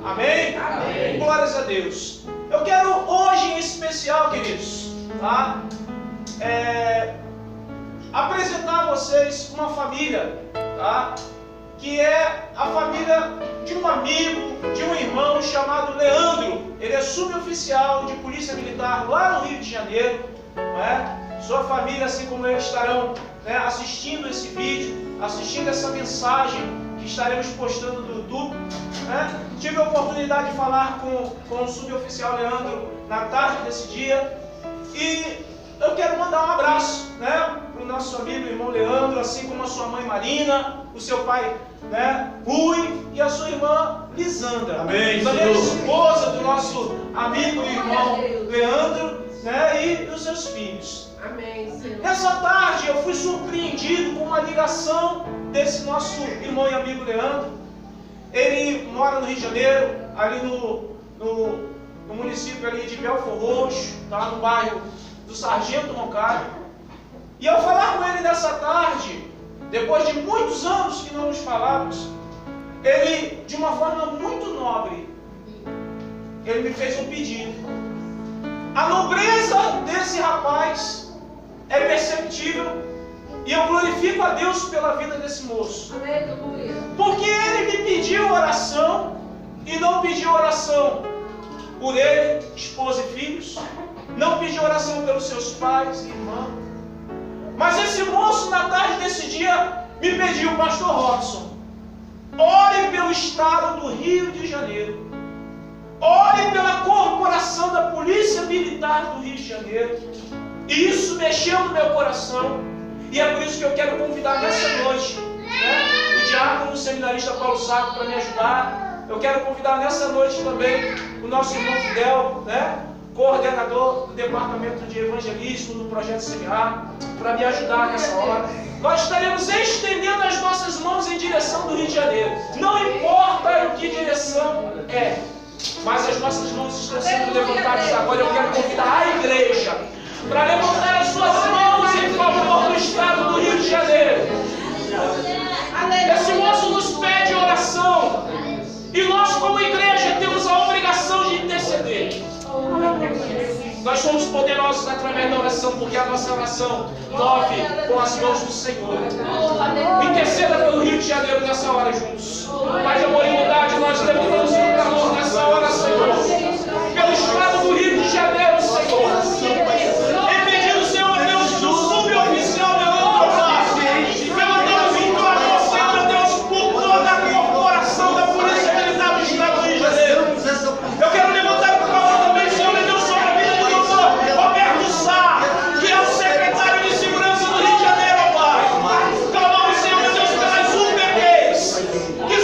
Amém? Amém? Glórias a Deus. Eu quero hoje em especial, queridos, tá? Apresentar a vocês uma família, tá? Que é a família de um amigo, de um irmão chamado Leandro. Ele é suboficial de polícia militar lá no Rio de Janeiro, né? Sua família, assim como eles, estarão, né, assistindo esse vídeo, assistindo essa mensagem que estaremos postando no YouTube, né? Tive a oportunidade de falar com o suboficial Leandro na tarde desse dia e eu quero mandar um abraço, né, para o nosso amigo irmão Leandro, assim como a sua mãe Marina, o seu pai, né, Rui, e a sua irmã Lisandra. Amém. Também a esposa do nosso amigo e irmão Leandro, né, e os seus filhos. Amém, Senhor. Nessa tarde eu fui surpreendido com uma ligação desse nosso irmão e amigo Leandro. Ele mora no Rio de Janeiro, ali no município ali de Belfort Roxo, tá, no bairro do Sargento Roncalho. E ao falar com ele nessa tarde, depois de muitos anos que não nos falávamos, ele, de uma forma muito nobre, ele me fez um pedido. A nobreza desse rapaz é perceptível e eu glorifico a Deus pela vida desse moço. Aleluia. Porque ele me pediu oração e não pediu oração por ele, esposa e filhos, não pediu oração pelos seus pais e irmãos. Mas esse moço, na tarde desse dia, me pediu: Pastor Robson, ore pelo estado do Rio de Janeiro, ore pela corporação da Polícia Militar do Rio de Janeiro. E isso mexeu no meu coração. E é por isso que eu quero convidar nessa noite, né, o diácono, o seminarista Paulo Sacco, para me ajudar. Eu quero convidar nessa noite também o nosso irmão Fidel, né, coordenador do departamento de evangelismo do projeto Semear, para me ajudar nessa hora. Nós estaremos estendendo as nossas mãos em direção do Rio de Janeiro. Não importa em que direção é, mas as nossas mãos estão sendo levantadas agora. Eu quero convidar a igreja para levantar as suas mãos em favor do estado do Rio de Janeiro. Esse moço nos pede oração e nós, como igreja, temos a obrigação de interceder. Nós somos poderosos através da oração, porque a nossa oração move com as mãos do Senhor. Interceda pelo Rio de Janeiro nessa hora juntos. Pai de amor e bondade, nós levantamos o clamor nessa hora, Senhor, pelo estado do Rio de Janeiro, Senhor. E pedindo, Senhor Deus, do suboficial Leandro, levantamos em tua mão, Senhor Deus, por toda a corporação da Polícia Militar do estado do Rio de Janeiro. Eu quero levantar o clamor também, Senhor Deus, sobre a vida do doutor Roberto Sá, que é o secretário de Segurança do Rio de Janeiro, Pai. Clamamos, Senhor Deus, pelas UPPs que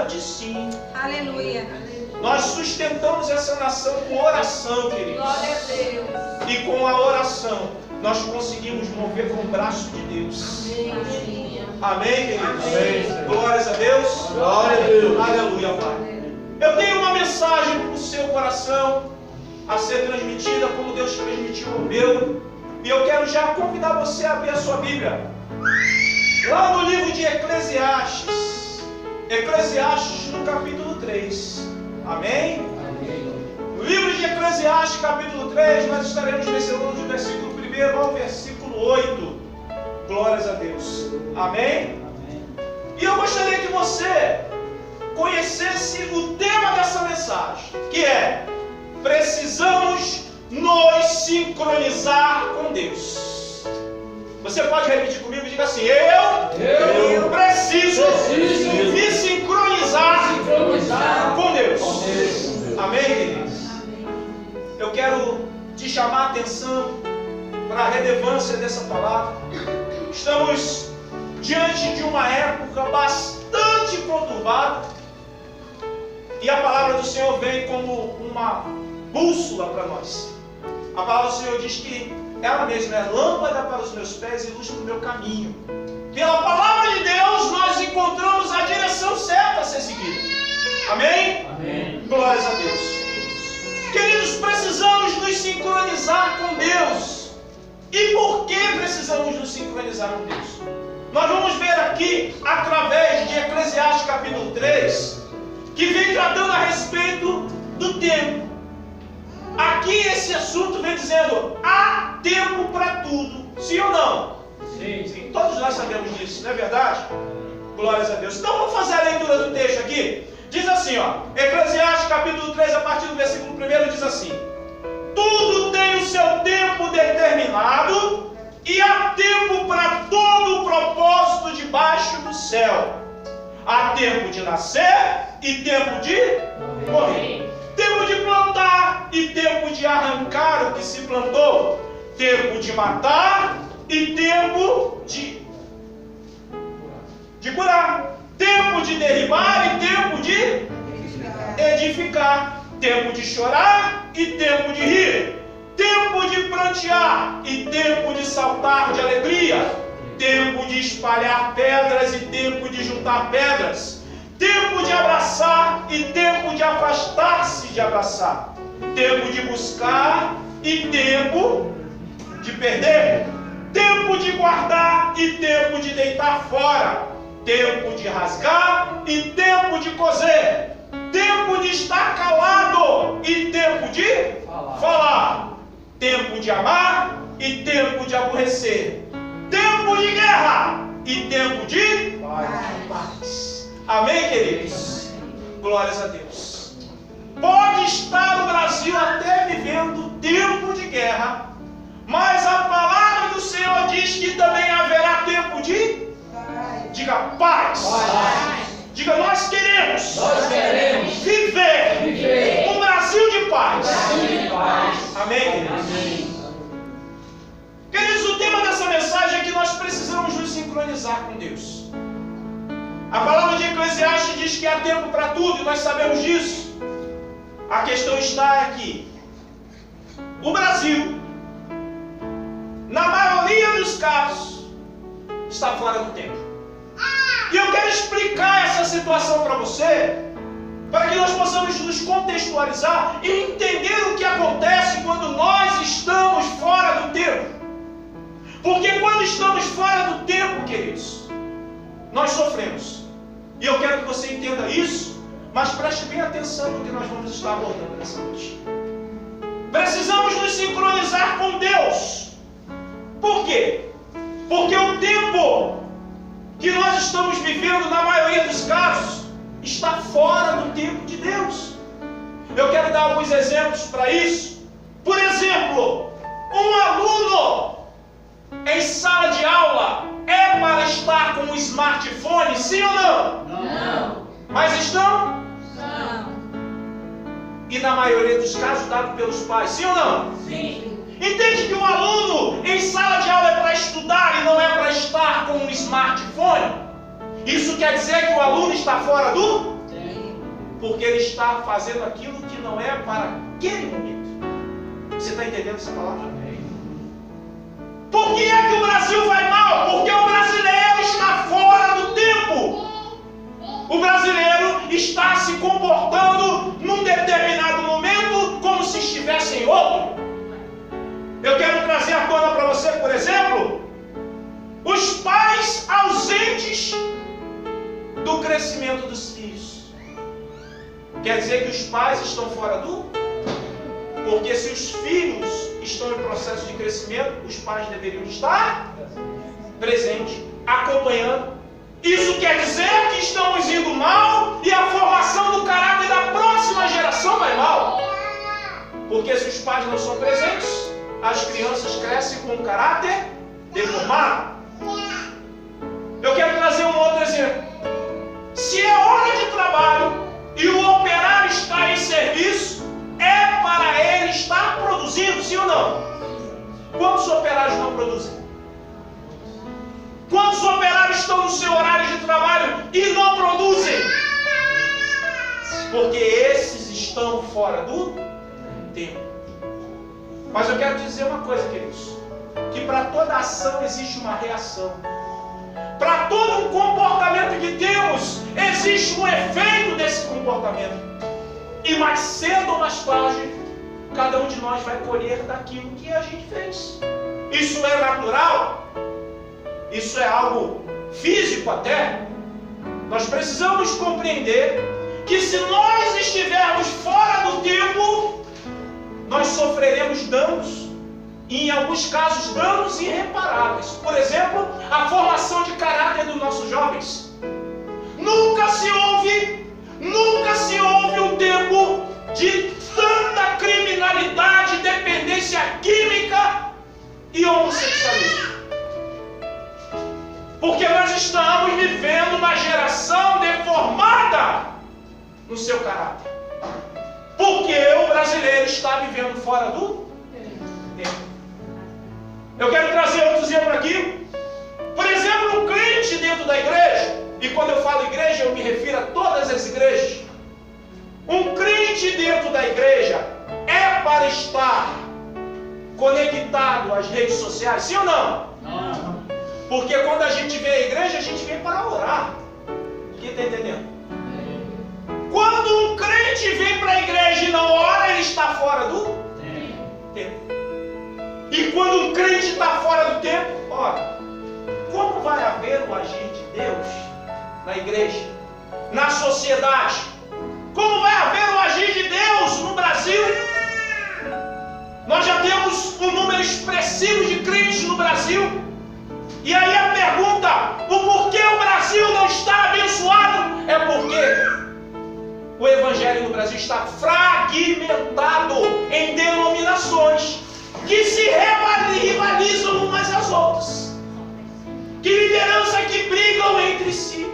pode sim. Aleluia. Nós sustentamos essa nação com oração, queridos. Glória a Deus. E com a oração, nós conseguimos mover com o braço de Deus. Amém, queridos? Amém. Glórias a Deus. Glória a Deus. Aleluia, Pai. Eu tenho uma mensagem para o seu coração a ser transmitida como Deus transmitiu o meu. E eu quero já convidar você a abrir a sua Bíblia. Lá no livro de Eclesiastes. Eclesiastes no capítulo 3. Amém? No livro de Eclesiastes, capítulo 3, nós estaremos mencionando do versículo 1 ao versículo 8. Glórias a Deus. Amém? E eu gostaria que você conhecesse o tema dessa mensagem, que é: precisamos nos sincronizar com Deus. Você pode repetir comigo e diga assim: eu preciso me sincronizar com Deus. Amém, queridos? Eu quero te chamar a atenção para a relevância dessa palavra. Estamos diante de uma época bastante conturbada e a palavra do Senhor vem como uma bússola para nós. A palavra do Senhor diz que ela mesma é lâmpada para os meus pés e luz para o meu caminho. Pela palavra de Deus nós encontramos a direção certa a ser seguida. Amém? Amém. Glórias a Deus. Queridos, precisamos nos sincronizar com Deus. E por que precisamos nos sincronizar com Deus? Nós vamos ver aqui, através de Eclesiastes capítulo 3, que vem tratando a respeito do tempo. Aqui esse assunto vem dizendo: há tempo para tudo. Sim ou não? Sim. Todos nós sabemos disso, não é verdade? Glórias a Deus. Então vamos fazer a leitura do texto aqui. Diz assim, ó, Eclesiastes capítulo 3, a partir do versículo 1, diz assim: tudo tem o seu tempo determinado, e há tempo para todo o propósito debaixo do céu. Há tempo de nascer e tempo de morrer. Tempo de plantar e tempo de arrancar o que se plantou. Tempo de matar e tempo de curar. Tempo de derribar e tempo de edificar. Tempo de chorar e tempo de rir. Tempo de prantear e tempo de saltar de alegria. Tempo de espalhar pedras e tempo de juntar pedras. Tempo de abraçar e tempo de afastar-se de abraçar. Tempo de buscar e tempo de perder. Tempo de guardar e tempo de deitar fora. Tempo de rasgar e tempo de coser. Tempo de estar calado e tempo de falar. Tempo de amar e tempo de aborrecer. Tempo de guerra e tempo de paz. Amém, queridos? Glórias a Deus. Pode estar o Brasil até vivendo tempo de guerra, mas a palavra do Senhor diz que também haverá tempo de diga paz. Diga, nós queremos viver um Brasil de paz. Amém, queridos? Queridos, o tema dessa mensagem é que nós precisamos nos sincronizar com Deus. A palavra de Eclesiastes diz que há tempo para tudo, e nós sabemos disso. A questão está aqui. O Brasil, na maioria dos casos, está fora do tempo. E eu quero explicar essa situação para você, para que nós possamos nos contextualizar e entender o que acontece quando nós estamos fora do tempo. Porque quando estamos fora do tempo, queridos, nós sofremos. E eu quero que você entenda isso, mas preste bem atenção no que nós vamos estar abordando nessa noite. Precisamos nos sincronizar com Deus. Por quê? Porque o tempo que nós estamos vivendo, na maioria dos casos, está fora do tempo de Deus. Eu quero dar alguns exemplos para isso. Por exemplo, um aluno em sala de aula é para estar com um smartphone, sim ou não? Não. Mas estão? Não. E na maioria dos casos dado pelos pais, sim ou não? Sim. Entende que um aluno em sala de aula é para estudar e não é para estar com um smartphone? Isso quer dizer que o aluno está fora do porque ele está fazendo aquilo que não é para aquele momento. Você está entendendo essa palavra? Por que é que o Brasil vai mal? Porque o brasileiro está fora do tempo. O brasileiro está se comportando num determinado momento como se estivesse em outro. Eu quero trazer à tona para você, por exemplo, os pais ausentes do crescimento dos filhos. Quer dizer que os pais estão fora do? Porque se os filhos estão em processo de crescimento, os pais deveriam estar presentes, acompanhando. Isso quer dizer que estamos indo mal e a formação do caráter da próxima geração vai mal. Porque se os pais não são presentes, as crianças crescem com um caráter deformado. Eu quero trazer um outro exemplo. Se é hora de trabalho e o operário está em serviço, é para ele estar produzindo, sim ou não? Quantos operários não produzem? Quantos operários estão no seu horário de trabalho e não produzem? Porque esses estão fora do tempo. Mas eu quero dizer uma coisa, queridos, que para toda ação existe uma reação. Para todo um comportamento que temos, existe um efeito desse comportamento. E mais cedo ou mais tarde, cada um de nós vai colher daquilo que a gente fez. Isso é natural? Isso é algo físico até? Nós precisamos compreender que se nós estivermos fora do tempo, nós sofreremos danos. E em alguns casos, danos irreparáveis. Por exemplo, a formação de caráter dos nossos jovens. Nunca se houve um tempo de tanta criminalidade, dependência química e homossexualismo. Porque nós estamos vivendo uma geração deformada no seu caráter. Porque o brasileiro está vivendo fora do tempo. Eu quero trazer outro exemplo aqui. Por exemplo, um crente dentro da igreja, e quando eu falo igreja, eu me refiro a todas as igrejas. Um crente dentro da igreja é para estar conectado às redes sociais, sim ou não? Não. Porque quando a gente vem à igreja, a gente vem para orar. Quem está entendendo? Quando um crente vem para a igreja e não ora, ele está fora do tempo. E quando um crente está fora do tempo, ora, como vai haver o agir de Deus na igreja, na sociedade? Como vai haver o agir de Deus no Brasil? Nós já temos um número expressivo de crentes no Brasil. E aí a pergunta, o porquê o Brasil não está abençoado? É porque o evangelho no Brasil está fragmentado em denominações que se rivalizam umas às outras. Que liderança que brigam entre si.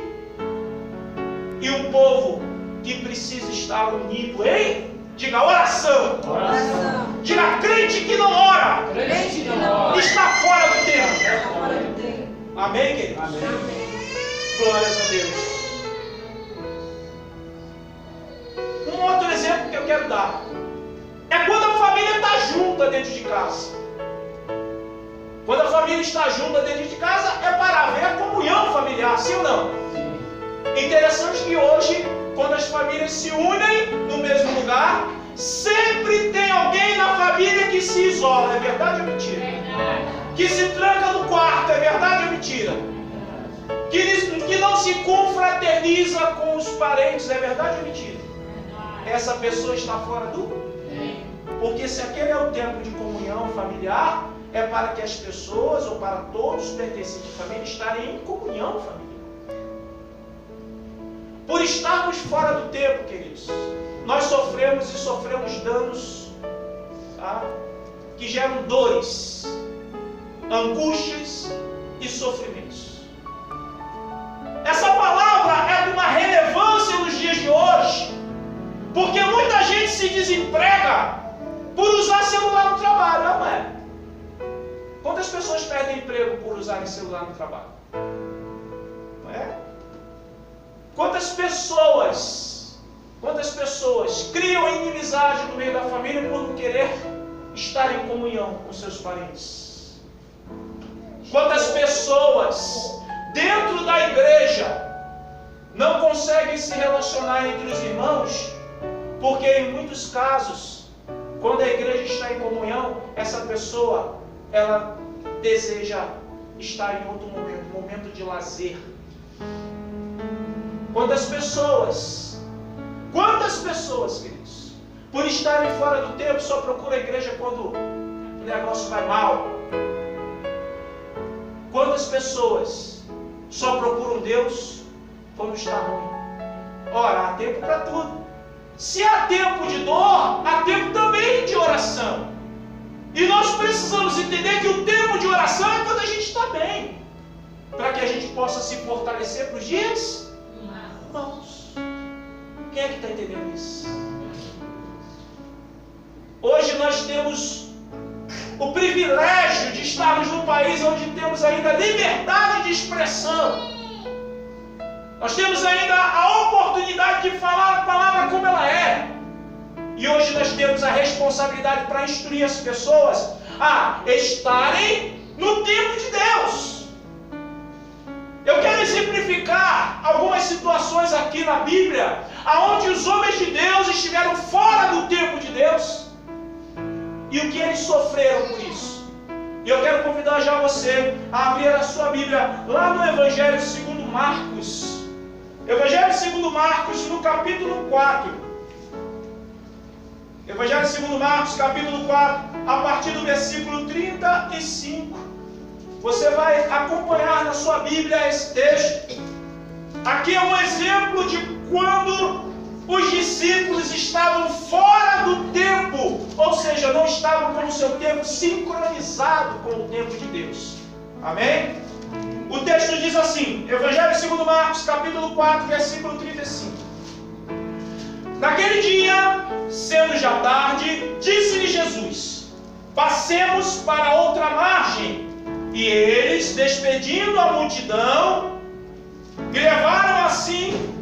E um povo que precisa estar unido em, diga, oração. Oração. Diga, crente que não ora. Crente que não ora. Está fora do tempo. Está fora do tempo. Amém, queridos? Amém. Glórias a Deus. Um outro exemplo que eu quero dar é quando a família está junta dentro de casa. Quando a família está junta dentro de casa é para haver a comunhão familiar, sim ou não? Interessante que hoje, quando as famílias se unem no mesmo lugar, sempre tem alguém na família que se isola, é verdade ou mentira? Que se tranca no quarto, é verdade ou mentira? Que não se confraterniza com os parentes, é verdade ou mentira? Essa pessoa está fora do? Porque se aquele é o tempo de comunhão familiar, é para que as pessoas, ou para todos os pertencentes de família, estarem em comunhão familiar. Por estarmos fora do tempo, queridos, nós sofremos danos, tá? Que geram dores, angústias e sofrimentos. Essa palavra é de uma relevância nos dias de hoje, porque muita gente se desemprega por usar celular no trabalho, não é? Quantas pessoas perdem emprego por usarem celular no trabalho? Não é? Quantas pessoas Quantas pessoas criam inimizade no meio da família por não querer estar em comunhão com seus parentes? Quantas pessoas dentro da igreja não conseguem se relacionar entre os irmãos, porque em muitos casos, quando a igreja está em comunhão, essa pessoa, ela deseja estar em outro momento, momento de lazer. Quantas pessoas, queridos, por estarem fora do tempo, só procuram a igreja quando o negócio vai mal? Quantas pessoas só procuram Deus quando está ruim? Ora, há tempo para tudo. Se há tempo de dor, há tempo também de oração. E nós precisamos entender que o tempo de oração é quando a gente está bem, para que a gente possa se fortalecer para os dias maus. Quem é que está entendendo isso? Hoje nós temos o privilégio de estarmos num país onde temos ainda liberdade de expressão. Nós temos ainda a oportunidade de falar a palavra como ela é. E hoje nós temos a responsabilidade para instruir as pessoas a estarem no tempo de Deus. Eu quero exemplificar algumas situações aqui na Bíblia, onde os homens de Deus estiveram fora do tempo de Deus e o que eles sofreram por isso. E eu quero convidar já você a abrir a sua Bíblia lá no Evangelho segundo Marcos. Evangelho segundo Marcos, no capítulo 4. Evangelho segundo Marcos, capítulo 4, a partir do versículo 35. Você vai acompanhar na sua Bíblia esse texto. Aqui é um exemplo de quando os discípulos estavam fora do tempo, ou seja, não estavam com o seu tempo sincronizado com o tempo de Deus. Amém? O texto diz assim, Evangelho segundo Marcos, capítulo 4, versículo 35. Naquele dia, sendo já tarde, disse-lhe Jesus: passemos para outra margem. E eles, despedindo a multidão, e levaram assim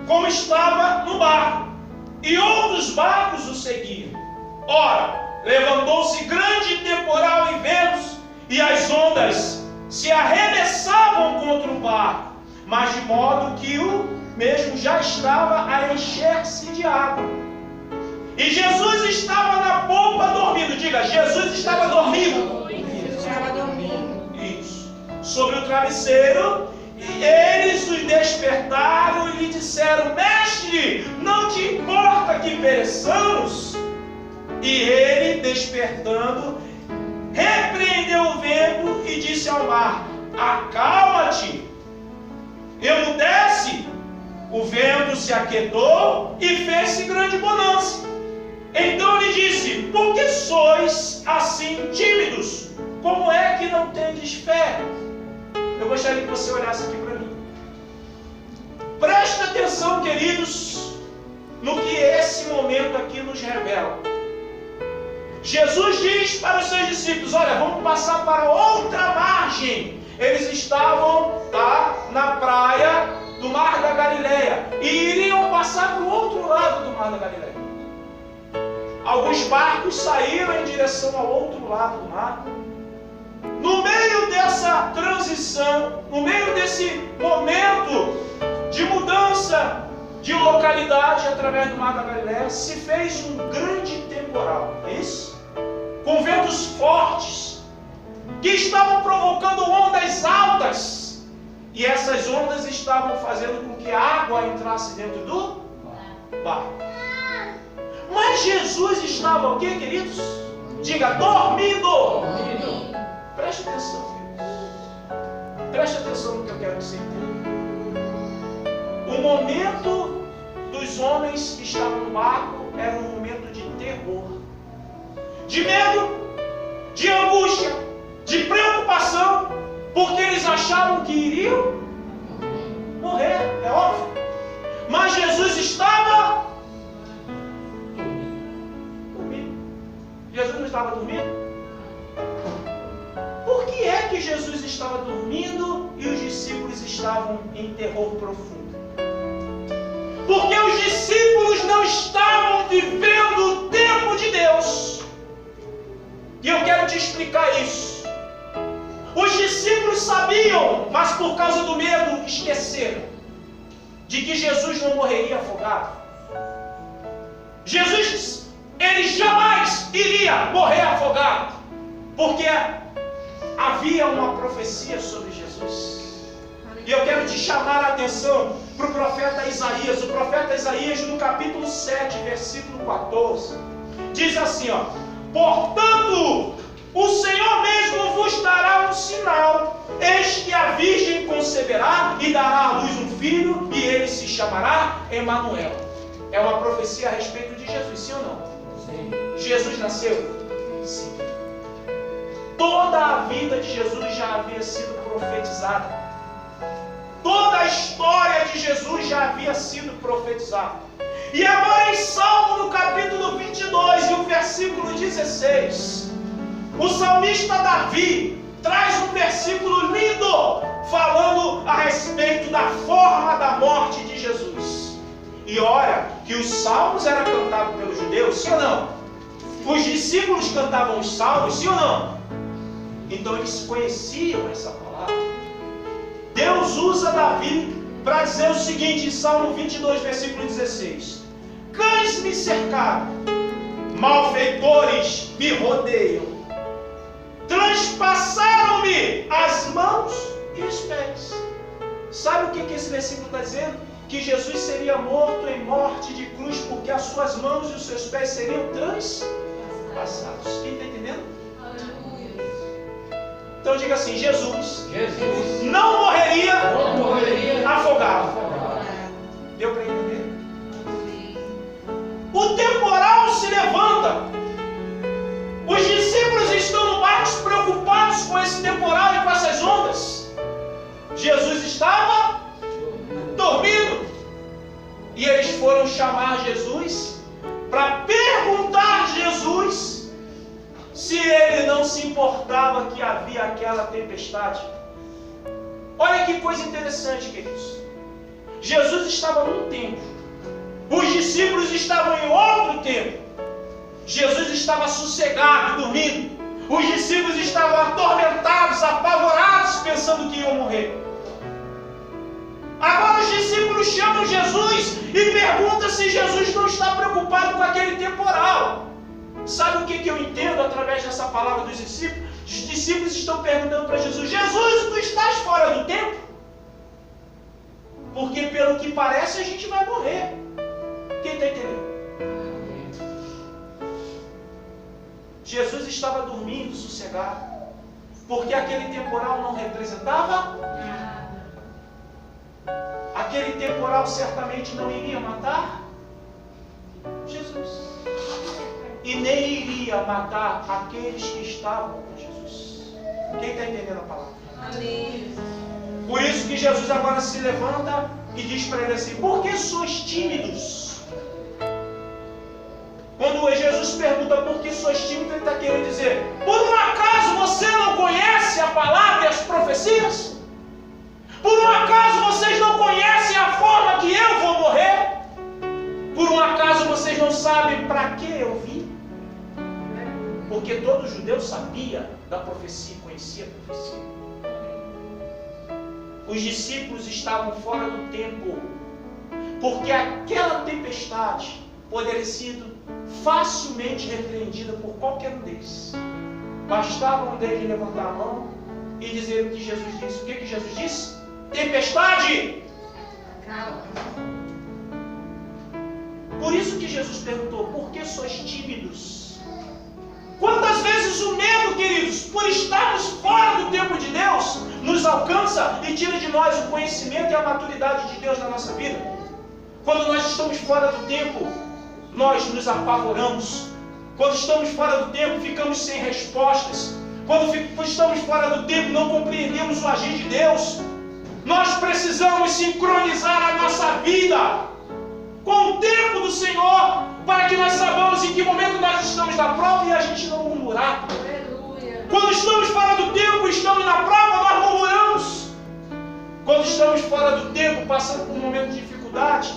como estava no barco, e outros barcos o seguiam. Ora, levantou-se grande temporal e ventos, e as ondas se arremessavam contra o barco, mas de modo que o mesmo já estava a encher-se de água. E Jesus estava na polpa dormindo. Diga, Jesus estava dormindo. Isso. Sobre o travesseiro, e eles os despertaram e lhe disseram: Mestre, não te importa que pereçamos? E ele, despertando, repreendeu o vento e disse ao mar: acalma-te, emudece. O vento se aquietou e fez-se grande bonança. Então lhe disse: por que sois assim tímidos? Como é que não tendes fé? Eu gostaria que você olhasse aqui para mim. Preste atenção, queridos, no que esse momento aqui nos revela. Jesus diz para os seus discípulos: olha, vamos passar para outra margem. Eles estavam na praia do Mar da Galileia e iriam passar para o outro lado do Mar da Galileia. Alguns barcos saíram em direção ao outro lado do mar. No meio dessa transição, no meio desse momento de mudança de localidade através do Mar da Galileia, se fez um grande temporal, é isso? Com ventos fortes, que estavam provocando ondas altas, e essas ondas estavam fazendo com que a água entrasse dentro do barco. Mas Jesus estava o quê, queridos? Diga, dormindo. Preste atenção, queridos. Preste atenção no que eu quero que você entenda. O momento dos homens que estavam no barco era um momento de terror, de medo, de angústia, de preocupação, porque eles achavam que iriam morrer, é óbvio. Mas Jesus estava dormindo. Jesus não estava dormindo? Por que é que Jesus estava dormindo e os discípulos estavam em terror profundo? Porque os discípulos estavam vivendo o tempo de Deus. E eu quero te explicar isso. Os discípulos sabiam, mas por causa do medo esqueceram de que Jesus não morreria afogado. Jesus, ele jamais iria morrer afogado, porque havia uma profecia sobre Jesus. E eu quero te chamar a atenção para o profeta Isaías. O profeta Isaías, no capítulo 7, versículo 14, diz assim, ó: portanto, o Senhor mesmo vos dará um sinal. Eis que a virgem conceberá e dará à luz um filho, e ele se chamará Emanuel. É uma profecia a respeito de Jesus, sim ou não? Sim. Jesus nasceu? Sim. Toda a vida de Jesus já havia sido profetizada. Toda a história de Jesus já havia sido profetizada. E agora em Salmo, no capítulo 22 e o versículo 16, o salmista Davi traz um versículo lindo, falando a respeito da forma da morte de Jesus. E olha, que os salmos eram cantados pelos judeus, sim ou não? Os discípulos cantavam os salmos, sim ou não? Então eles conheciam essa palavra. Deus usa Davi para dizer o seguinte, em Salmo 22, versículo 16: cães me cercaram, malfeitores me rodeiam, transpassaram-me as mãos e os pés. Sabe o que esse versículo está dizendo? Que Jesus seria morto em morte de cruz, porque as suas mãos e os seus pés seriam transpassados. Quem está entendendo? Então diga assim: Jesus não morreria afogado. Deu para entender? O temporal se levanta. Os discípulos estão no barco preocupados com esse temporal e com essas ondas. Jesus estava dormindo. E eles foram chamar Jesus para perguntar a Jesus se ele não se importava que havia aquela tempestade. Olha que coisa interessante, queridos. Jesus estava num tempo, os discípulos estavam em outro tempo. Jesus estava sossegado, dormindo. Os discípulos estavam atormentados, apavorados, pensando que iam morrer. Agora os discípulos chamam Jesus e perguntam se Jesus não está preocupado com aquele temporal. Sabe o que eu entendo através dessa palavra dos discípulos? Os discípulos estão perguntando para Jesus: Jesus, tu estás fora do tempo? Porque pelo que parece a gente vai morrer. Quem está entendendo? Jesus estava dormindo, sossegado, porque aquele temporal não representava nada. Aquele temporal certamente não iria matar Jesus. E nem iria matar aqueles que estavam com Jesus. Quem está entendendo a palavra? Amém. Por isso que Jesus agora se levanta e diz para ele assim: por que sois tímidos? Quando Jesus pergunta por que sois tímidos, ele está querendo dizer: por um acaso você não conhece a palavra e as profecias? Por um acaso vocês não conhecem a forma que eu vou morrer? Por um acaso vocês não sabem para que eu vim? Porque todo judeu sabia da profecia, conhecia a profecia. Os discípulos estavam fora do tempo, porque aquela tempestade poderia ter sido facilmente repreendida por qualquer um deles. Bastava um deles levantar a mão e dizer o que Jesus disse. O que Jesus disse? Tempestade! Calma. Por isso que Jesus perguntou: por que sois tímidos? Quantas vezes o medo, queridos, por estarmos fora do tempo de Deus, nos alcança e tira de nós o conhecimento e a maturidade de Deus na nossa vida? Quando nós estamos fora do tempo, nós nos apavoramos. Quando estamos fora do tempo, ficamos sem respostas. Quando estamos fora do tempo, não compreendemos o agir de Deus. Nós precisamos sincronizar a nossa vida com o tempo do Senhor, para que nós saibamos em que momento nós estamos na prova e a gente não murmurar. Aleluia. Quando estamos fora do tempo, estamos na prova, nós murmuramos. Quando estamos fora do tempo, passando por um momento de dificuldade,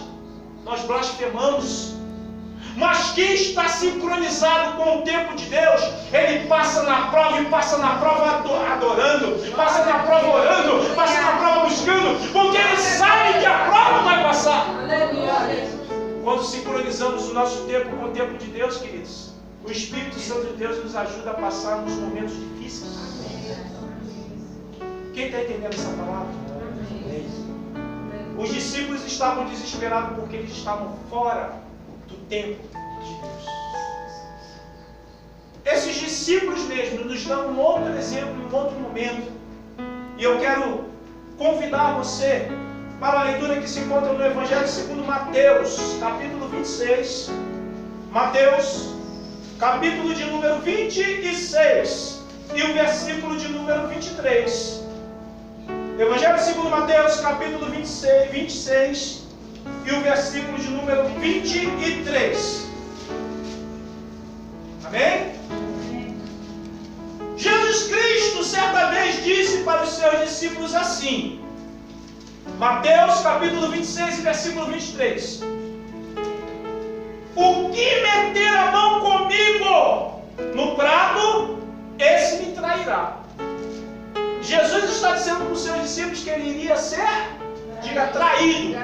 nós blasfemamos. Mas quem está sincronizado com o tempo de Deus, ele passa na prova e passa na prova adorando, passa na prova orando, passa na prova buscando, porque ele sabe que a prova vai passar. Quando sincronizamos o nosso tempo com o tempo de Deus, queridos, o Espírito Santo de Deus nos ajuda a passar nos momentos difíceis. Quem está entendendo essa palavra? Os discípulos estavam desesperados porque eles estavam fora do tempo de Deus. Esses discípulos mesmo nos dão um outro exemplo, em um outro momento. E eu quero convidar você para a leitura que se encontra no Evangelho segundo Mateus, capítulo 26. Mateus, capítulo de número 26 e o versículo de número 23. Evangelho segundo Mateus, capítulo 26 e o versículo de número 23. Amém? Jesus Cristo certa vez disse para os seus discípulos assim, Mateus capítulo 26 e versículo 23. O que meter a mão comigo no prato, esse me trairá. Jesus está dizendo para os seus discípulos que ele iria ser, diga, traído.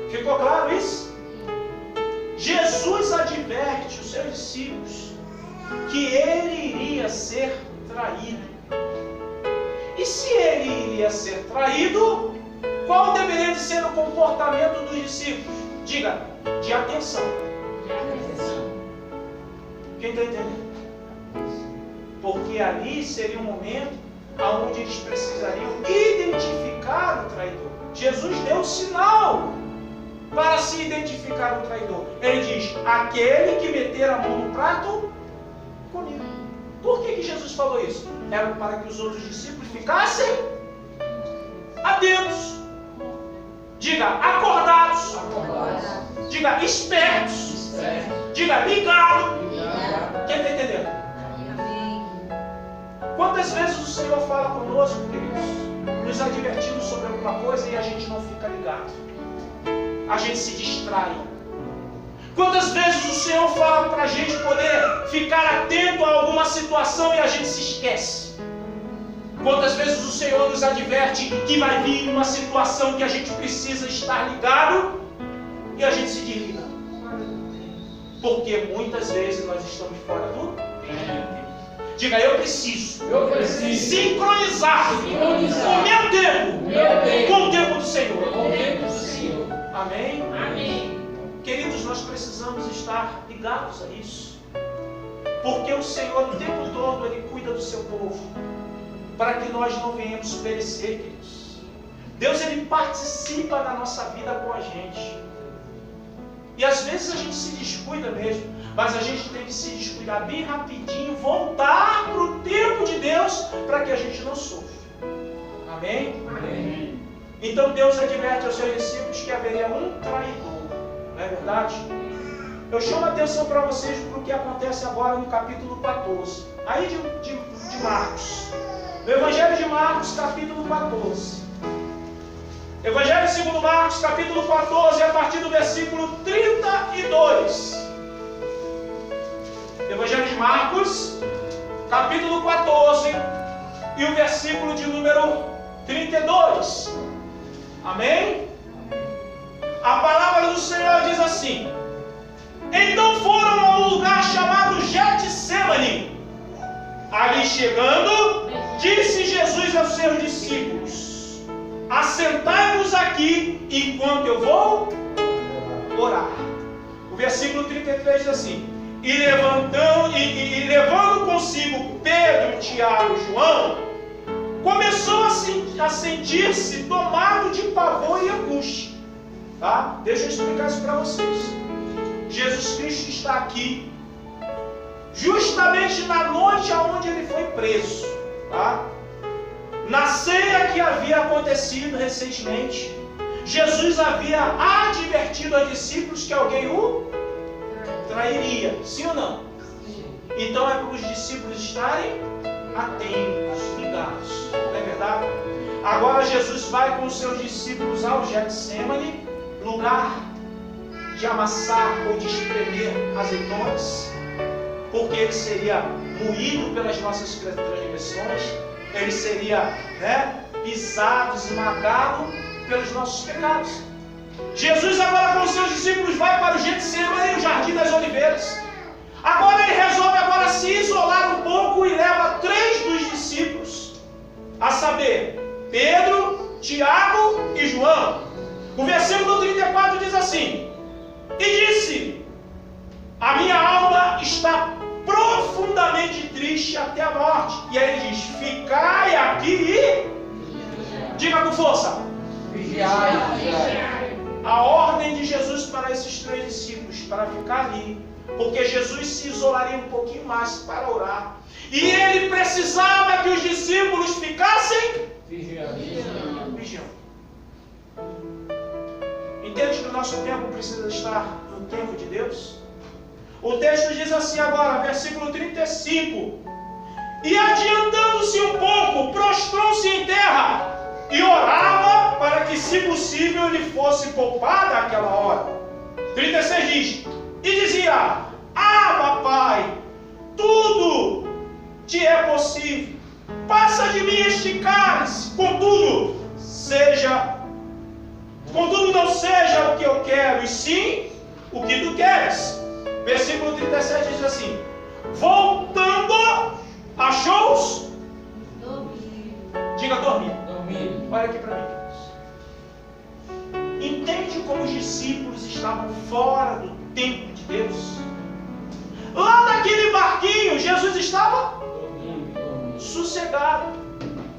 Ficou claro isso? Jesus adverte os seus discípulos que ele iria ser traído. E se ele iria ser traído, qual deveria de ser o comportamento dos discípulos? Diga, de atenção. Quem está entendendo? Porque ali seria um momento onde eles precisariam identificar o traidor. Jesus deu um sinal para se identificar o traidor. Ele diz, aquele que meter a mão no prato, comigo. Por que Jesus falou isso? Era para que os outros discípulos ficassem atentos. Diga, acordados. Diga, espertos. Diga, ligado. Quem está entendendo? Quantas vezes o Senhor fala conosco, queridos, nos advertindo sobre alguma coisa e a gente não fica ligado? A gente se distrai. Quantas vezes o Senhor fala para a gente poder ficar atento a alguma situação e a gente se esquece? Quantas vezes o Senhor nos adverte que vai vir uma situação que a gente precisa estar ligado e a gente se desliga? Porque muitas vezes nós estamos fora do tempo. Diga, eu preciso sincronizar o meu tempo com o tempo do Senhor. Amém? Amém. Queridos, nós precisamos estar ligados a isso. Porque o Senhor, o tempo todo, Ele cuida do seu povo. Para que nós não venhamos perecer, queridos. Deus, Ele participa da nossa vida com a gente. E às vezes a gente se descuida mesmo. Mas a gente tem que se descuidar bem rapidinho, voltar para o tempo de Deus, para que a gente não sofra. Amém? Amém? Então Deus adverte aos seus discípulos que haveria um traidor. Não é verdade? Eu chamo a atenção para vocês para o que acontece agora no capítulo 14. Aí de Marcos. No Evangelho de Marcos, capítulo 14. Evangelho segundo Marcos, capítulo 14, a partir do versículo 32. Evangelho de Marcos, capítulo 14, e o versículo de número 32. Amém? A palavra do Senhor diz assim: então foram a um lugar chamado Getsêmani. Ali chegando, disse Jesus aos seus discípulos: assentai-vos aqui enquanto eu vou orar. O versículo 33 diz assim: e levando consigo Pedro, Tiago e João, começou a sentir-se tomado de pavor e angústia. Tá? Deixa eu explicar isso para vocês. Jesus Cristo está aqui justamente na noite onde ele foi preso. Tá? Na ceia que havia acontecido recentemente, Jesus havia advertido aos discípulos que alguém o trairia. Sim ou não? Então é para os discípulos estarem atentos, ligados. Não é verdade? Agora Jesus vai com os seus discípulos ao Getsêmani, lugar de amassar ou de espremer azeitonas, porque ele seria moído pelas nossas transgressões, ele seria pisado, esmagado pelos nossos pecados. Jesus agora com seus discípulos vai para o Getsemane, o Jardim das Oliveiras. Agora ele resolve agora se isolar um pouco e leva 3 dos discípulos, a saber, Pedro, Tiago e João. O versículo 34 diz assim: e disse: a minha alma está profundamente triste até a morte. E aí ele diz: ficai aqui e diga com força: vigiai. A ordem de Jesus para esses 3 discípulos, para ficar ali, porque Jesus se isolaria um pouquinho mais para orar. E ele precisava que os discípulos ficassem vigiando. Entende que o nosso tempo precisa estar no tempo de Deus? O texto diz assim agora, versículo 35: e adiantando-se um pouco, prostrou-se em terra e orava para que, se possível, lhe fosse poupada aquela hora. 36 diz: e dizia: Abba, Pai, tudo te é possível, passa de mim este cálice, contudo não seja o que eu quero, e sim o que tu queres. Versículo 37 diz assim: voltando, achou-os dormindo. Diga dormindo. Olha aqui para mim. Entende como os discípulos estavam fora do tempo de Deus? Lá naquele barquinho, Jesus estava sossegado,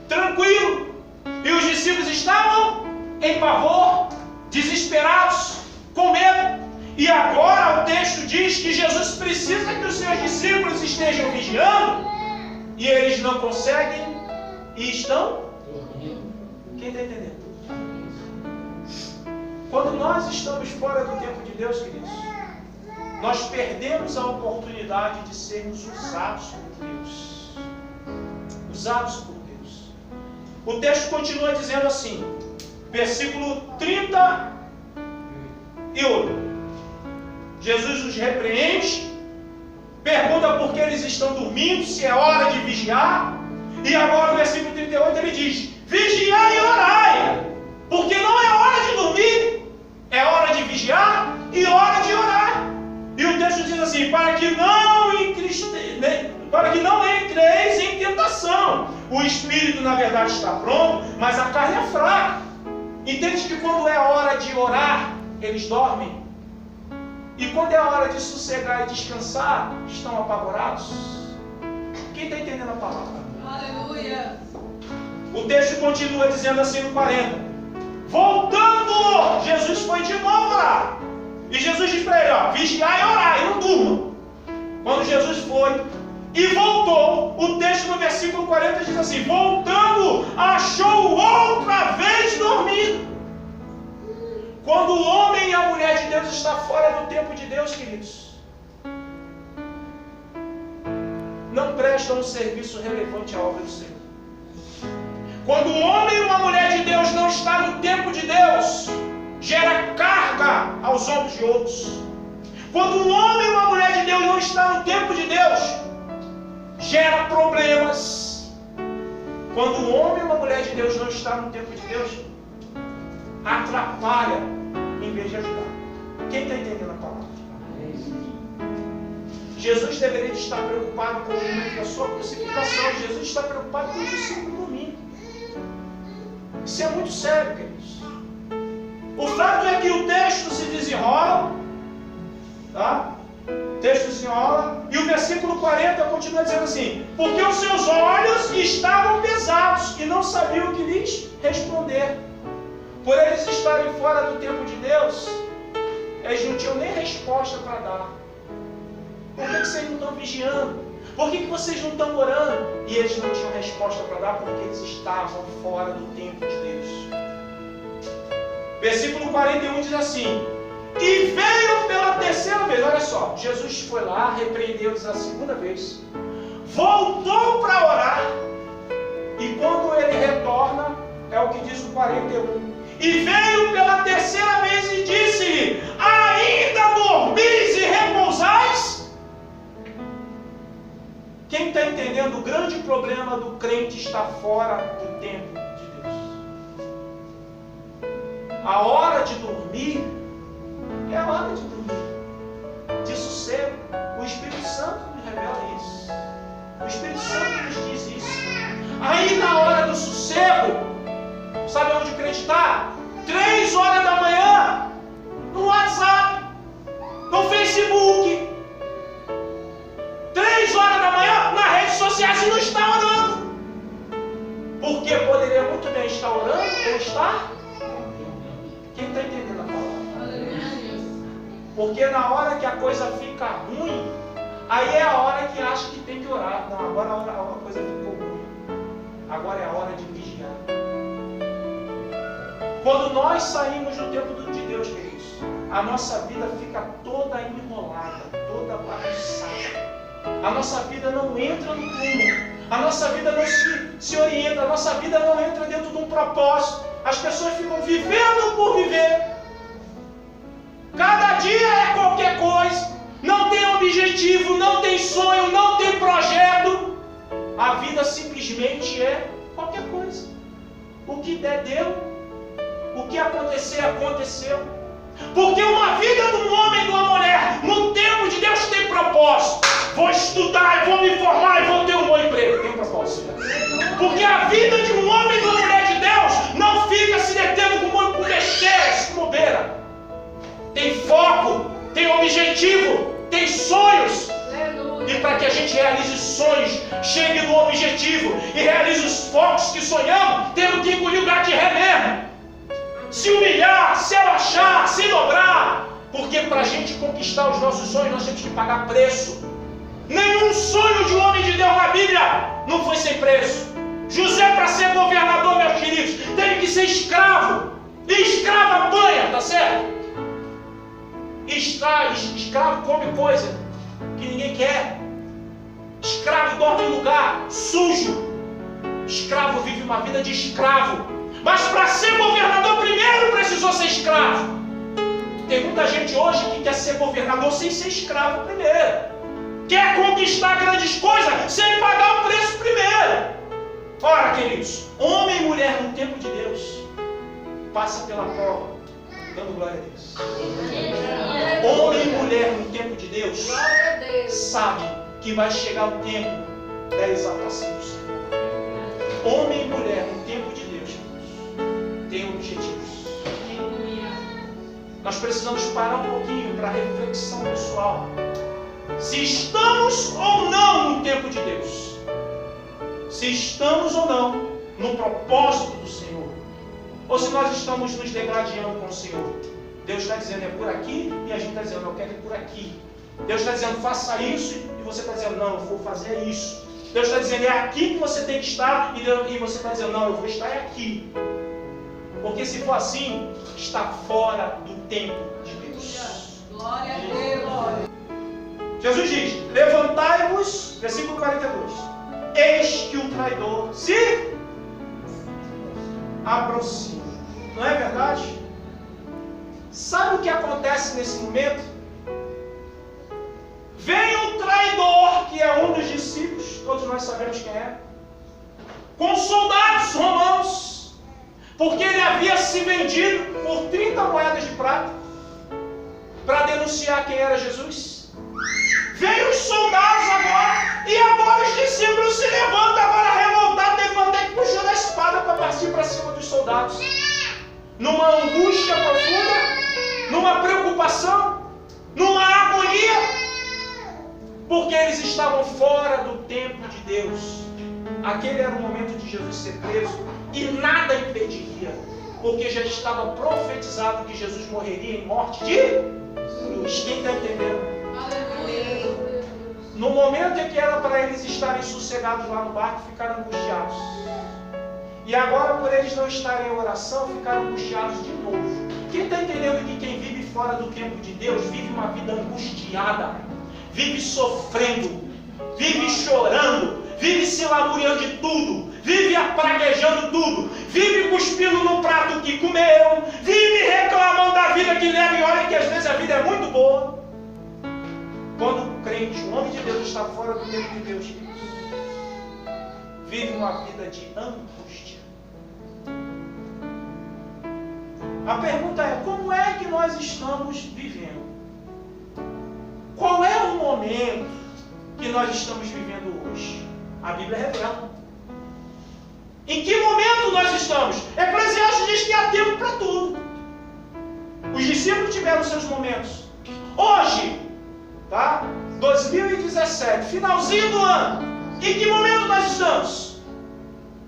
tranquilo, e os discípulos estavam em pavor, desesperados, com medo. E agora o texto diz que Jesus precisa que os seus discípulos estejam vigiando, e eles não conseguem e estão dormindo. Quem está entendendo? Quando nós estamos fora do tempo de Deus, queridos, nós perdemos a oportunidade de sermos usados por Deus. Usados por Deus. O texto continua dizendo assim, versículo 38. Jesus os repreende, pergunta por que eles estão dormindo, se é hora de vigiar. E agora no versículo 38 ele diz: vigiai e orai, porque não é hora de dormir, é hora de vigiar e hora de orar. E o texto diz assim: para que não entreis em tentação. O espírito na verdade está pronto, mas a carne é fraca. Entende que quando é hora de orar, eles dormem? E quando é a hora de sossegar e descansar, estão apavorados? Quem está entendendo a palavra? Aleluia! O texto continua dizendo assim no 40. Voltando, Jesus foi de novo orar. E Jesus diz para ele, vigiai e orai, não durmam. Quando Jesus foi e voltou, o texto no versículo 40 diz assim: voltando, achou outra vez dormindo. Quando o homem e a mulher de Deus estão fora do tempo de Deus, queridos, não prestam um serviço relevante à obra do Senhor. Quando o homem e uma mulher de Deus não está no tempo de Deus, gera carga aos ombros de outros. Quando um homem e uma mulher de Deus não está no tempo de Deus, gera problemas. Quando um homem e uma mulher de Deus não está no tempo de Deus, atrapalha em vez de ajudar. Quem está entendendo a palavra? Jesus deveria estar preocupado com o momento da sua crucificação. Jesus está preocupado com o discípulo dormindo. Isso é muito sério, queridos. O fato é que o texto se desenrola, tá? O texto se desenrola, e o versículo 40 continua dizendo assim: porque os seus olhos estavam pesados e não sabiam o que lhes responder. Por eles estarem fora do tempo de Deus, eles não tinham nem resposta para dar. Por que vocês não estão vigiando? Por que vocês não estão orando? E eles não tinham resposta para dar porque eles estavam fora do tempo de Deus. Versículo 41 diz assim: e veio pela terceira vez. Olha só, Jesus foi lá, repreendeu-os a segunda vez, voltou para orar, e quando ele retorna, é o que diz o 41, e veio pela terceira vez e disse-lhe: ainda está entendendo o grande problema do crente estar fora do tempo de Deus? A hora de dormir é a hora de dormir, de sossego. O Espírito Santo nos revela isso. O Espírito Santo nos diz isso. Aí na hora do sossego, sabe onde o crente está? 3 horas da manhã, no WhatsApp, no Facebook. 3 horas da manhã, nas redes sociais, e não está orando. Porque poderia muito bem estar orando ou estar? Quem está entendendo a palavra? Porque na hora que a coisa fica ruim, aí é a hora que acha que tem que orar. Não, agora a coisa ficou ruim. Agora é a hora de vigiar. Quando nós saímos do tempo de Deus, queridos, a nossa vida fica toda enrolada, toda bagunçada. A nossa vida não entra no rumo. A nossa vida não se orienta. A nossa vida não entra dentro de um propósito. As pessoas ficam vivendo por viver. Cada dia é qualquer coisa. Não tem objetivo, não tem sonho, não tem projeto. A vida simplesmente é qualquer coisa. O que der, deu. O que acontecer, aconteceu. Porque uma vida de um homem e de uma mulher no tempo de Deus tem propósito. Vou estudar, vou me formar e vou ter um bom emprego. Tem propósito. Porque a vida de um homem e de uma mulher de Deus não fica se detendo com besteiras, com bobeira. Tem foco, tem objetivo, tem sonhos. E para que a gente realize sonhos, chegue no objetivo e realize os focos que sonhamos, temos que engolir o gato de ré mesmo. Se humilhar, se abaixar, se dobrar. Porque para a gente conquistar os nossos sonhos, nós temos que pagar preço. Nenhum sonho de um homem de Deus na Bíblia não foi sem preço. José, para ser governador, meus queridos, teve que ser escravo. E escravo apanha, tá certo? Escravo come coisa que ninguém quer. Escravo dorme em lugar sujo. Escravo vive uma vida de escravo. Mas para ser governador, primeiro precisou ser escravo. Tem muita gente hoje que quer ser governador sem ser escravo primeiro. Quer conquistar grandes coisas sem pagar o preço primeiro. Ora, queridos, homem e mulher no tempo de Deus passa pela prova, dando glória a Deus. Homem e mulher no tempo de Deus sabe que vai chegar o tempo da exaltação do Senhor. Homem e mulher no tempo de Deus tem objetivos. Nós precisamos parar um pouquinho para reflexão pessoal. Se estamos ou não no tempo de Deus. Se estamos ou não no propósito do Senhor. Ou se nós estamos nos degradando com o Senhor. Deus está dizendo é por aqui e a gente está dizendo eu quero ir por aqui. Deus está dizendo faça isso e você está dizendo não, eu vou fazer isso. Deus está dizendo é aqui que você tem que estar e você está dizendo não, eu vou estar aqui. Porque se for assim, está fora do tempo de Deus. Glória a Deus. Jesus diz, levantai-vos, versículo 42, eis que o traidor se aproxima. Não é verdade? Sabe o que acontece nesse momento? Vem um traidor, que é um dos discípulos, todos nós sabemos quem é, com soldados romanos, porque ele havia se vendido por 30 moedas de prata, para denunciar quem era Jesus. Vem os soldados agora, e agora os discípulos se levantam, agora revoltados, levantam e puxando a espada para partir para cima dos soldados. Numa angústia profunda, numa preocupação, numa agonia, porque eles estavam fora do tempo de Deus. Aquele era o momento de Jesus ser preso, e nada impediria, porque já estava profetizado que Jesus morreria em morte de cruz. Quem está entendendo? No momento em que era para eles estarem sossegados lá no barco, ficaram angustiados. E agora, por eles não estarem em oração, ficaram angustiados de novo. Quem está entendendo que quem vive fora do tempo de Deus vive uma vida angustiada, vive sofrendo, vive chorando, vive se lamuriando de tudo, vive apraguejando tudo, vive cuspindo no prato que comeu, vive reclamando da vida que leva, e olha que às vezes a vida é muito boa. Quando o crente, o homem de Deus, está fora do tempo de Deus, vive uma vida de angústia. A pergunta é: como é que nós estamos vivendo? Qual é o momento que nós estamos vivendo hoje? A Bíblia revela. Em que momento nós estamos? Eclesiastes diz que há tempo para tudo. Os discípulos tiveram seus momentos. Hoje, tá? 2017, finalzinho do ano. Em que momento nós estamos?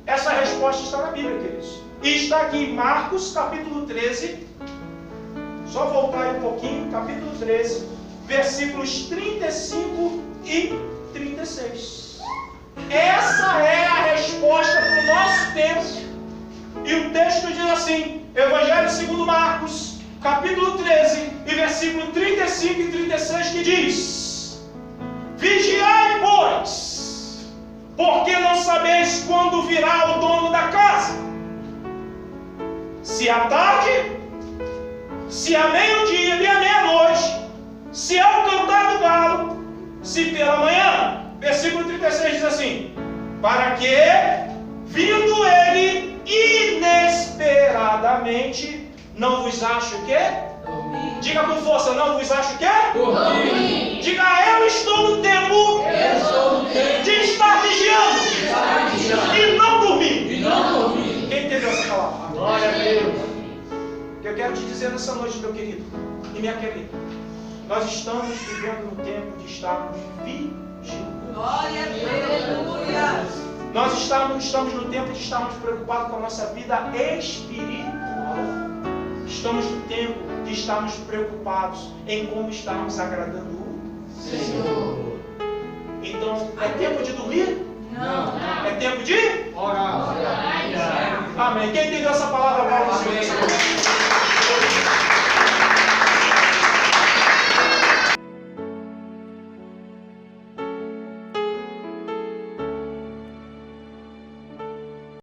Essa resposta está na Bíblia, queridos. E está aqui em Marcos, capítulo 13. Só voltar aí um pouquinho, capítulo 13, versículos 35 e 36. Essa é a resposta para o nosso tempo. E o texto diz assim, Evangelho segundo Marcos, capítulo 13, e versículo 35 e 36, que diz: Vigiai, pois, porque não sabeis quando virá o dono da casa, se à tarde, se à meio-dia e à meia-noite, se ao cantar do galo, se pela manhã. Versículo 36 diz assim: para que, vindo ele inesperadamente, não vos ache o quê? Dormir. Diga com força: não vos ache o quê? Dormir. Diga: eu estou no tempo, de estar vigiando, e não dormir. Quem entendeu essa palavra? Glória a Deus. O que eu quero te dizer nessa noite, meu querido e minha querida, nós estamos vivendo no tempo de estarmos vigiando. Glória a Deus. Nós estamos no tempo de estarmos preocupados com a nossa vida espiritual. Estamos no tempo de estarmos preocupados em como estarmos agradando o Senhor. Então, é tempo de dormir? Não. É tempo de orar. Amém. Quem entendeu essa palavra, agora no Senhor?